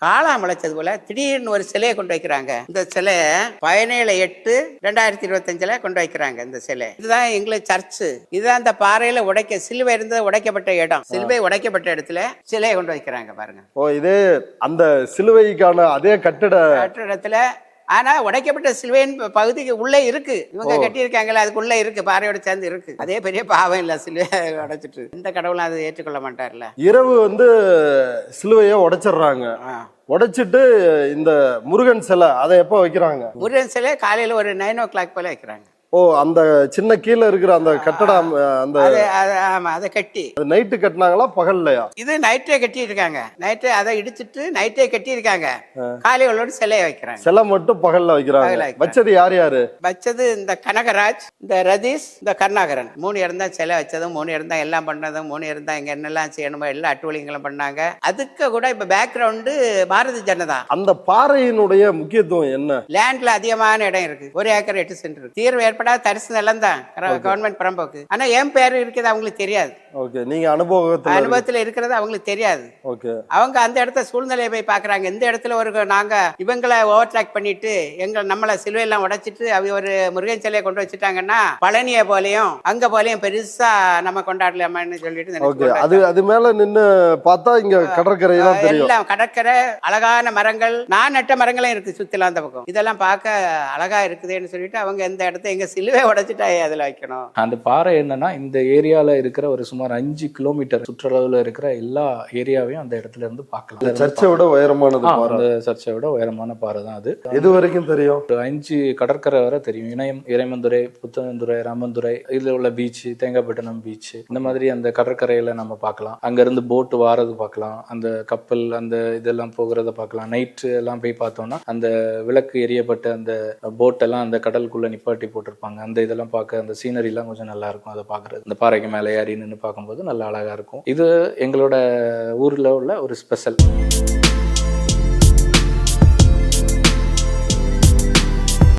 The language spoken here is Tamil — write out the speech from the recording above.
காளான் முளைச்சது போல திடீர்னு ஒரு சிலையை கொண்டு வைக்கிறாங்க. இந்த சிலையை 17/8/2025 கொண்டு வைக்கிறாங்க. இந்த சிலை இதுதான் எங்களுக்கு சர்ச்சு. இதுதான் அந்த பாறையில சிலுவை இருந்தது உடைக்கப்பட்ட இடம். சிலுவை உடைக்கப்பட்ட இடத்துல சிலையை கொண்டு வைக்கிறாங்க பாருங்க. இதே அந்த சிலுவைக்கான அதே கட்டிடத்துல ஆனா உடைக்கப்பட்ட சிலுவையின் பகுதிக்கு உள்ளே இருக்கு. இவங்க கட்டியிருக்காங்களா அதுக்குள்ள இருக்கு, பாறையோட சேர்ந்து இருக்கு. அதே பெரிய பாவம் இல்ல, சிலுவையை உடைச்சிட்டு இந்த கடவுளும் அதை ஏற்றுக்கொள்ள மாட்டார்ல. இரவு சிலுவையை உடைச்சிடுறாங்க. உடைச்சிட்டு இந்த முருகன் சிலை அதை எப்ப வைக்கிறாங்க? முருகன் சிலை காலையில ஒரு 9 o'clock போல வைக்கிறாங்க. அந்த சின்ன கீழே இருக்கிற அந்த கட்டடம் அதை கட்டி நைட்டு கட்டினாங்களா பகல்லையா? இது நைட்டே கட்டி இருக்காங்க. நைட்டே அதை இடிச்சிட்டு நைட்டே கட்டி இருக்காங்க. காலையோட சிலையை வைக்கிறாங்க. சிலை மட்டும் பகல்ல வைக்கிறாங்க. வச்சது யாரு? வச்சது இந்த கனகராஜ், இந்த ரதீஷ், இந்த கருணாகரன். 3 பேரும் தான் சிலை வச்சதும், 3 பேரும் தான் எல்லாம் பண்ணதும், 3 பேரும் தான் இங்க என்னெல்லாம் செய்யணுமோ எல்லா அட்டுவலிங்களும் பண்ணாங்க. அதுக்கு கூட இப்ப பேக்ரவுண்டு பாரதிய ஜனதா. அந்த பாறையினுடைய முக்கியத்துவம் என்ன? லேண்ட்ல அதிகமான இடம் இருக்கு. 1 ஏக்கர் 8 சென்ட் இருக்கு. தீர்வு ஏற்படாத தரிசு நிலம் தான் கவர்மெண்ட் பரம்போக்கு. ஆனா என் பேரு இருக்குது அவங்களுக்கு தெரியாது. நீங்க அனுபவத்துல இருக்கிறது அவங்களுக்கு தெரியாது. அவங்க அந்த இடத்த சூழ்நிலையை போய் பாக்குறாங்க. இந்த இடத்துல நாங்க இவங்களை ஓவர்டேக் பண்ணிட்டு நம்மள சிலுவையெல்லாம் உடைச்சிட்டு அவங்க ஒரு முருகன் சிலையை கொண்டு வச்சுட்டாங்கன்னா பழனியை போலையும் அங்க போலையும் பெருசா நம்ம கொண்டாடலாமான்னு சொல்லிட்டு அது மேல நின்னு பார்த்தா இங்க கடற்கரை எல்லாம் கடற்கரை, அழகான மரங்கள், நான் நட்ட மரங்களும் இருக்கு சுத்திலாம் அந்த பக்கம். இதெல்லாம் பார்க்க அழகா இருக்குதுன்னு சொல்லிட்டு அவங்க இந்த இடத்த எங்க சிலுவை உடைச்சிட்டா அதுல வைக்கணும். அந்த பாறை என்னன்னா இந்த ஏரியால இருக்கிற ஒரு சுமார் 5 கிலோமீட்டர் சுற்றளவுல இருக்கிற எல்லா ஏரியாவையும் அந்த இடத்துல இருந்து பார்க்கலாம். சர்ச்சை விட உயரமானது. அந்த சர்ச்சை விட உயரமான பாறை தான் அது. இது வரைக்கும் தெரியும். 5 கடற்கரை வரை தெரியும். இறைமந்துரை, புத்தனந்துறை, ராமந்துரை, இதுல உள்ள பீச், தேங்காய்பட்டினம் பீச், இந்த மாதிரி அந்த கடற்கரையில நம்ம பார்க்கலாம். அங்க இருந்து போட்டு வாரது பார்க்கலாம். அந்த கப்பல் அந்த இதெல்லாம் போகிறத பார்க்கலாம். நைட்டு எல்லாம் போய் பார்த்தோம்னா அந்த விளக்கு எரியப்பட்ட அந்த போட் எல்லாம் அந்த கடலுக்குள்ள நிப்பாட்டி போட்டிருப்பாங்க. அந்த இதெல்லாம் பார்க்க அந்த சீனரி எல்லாம் கொஞ்சம் நல்லா இருக்கும். அதை பார்க்கறது இந்த பாறைக்கு மேலே ஏறி நின்று பார்க்கும்போது நல்லா அழகா இருக்கும். இது எங்களோட ஊர்ல உள்ள ஒரு ஸ்பெஷல்.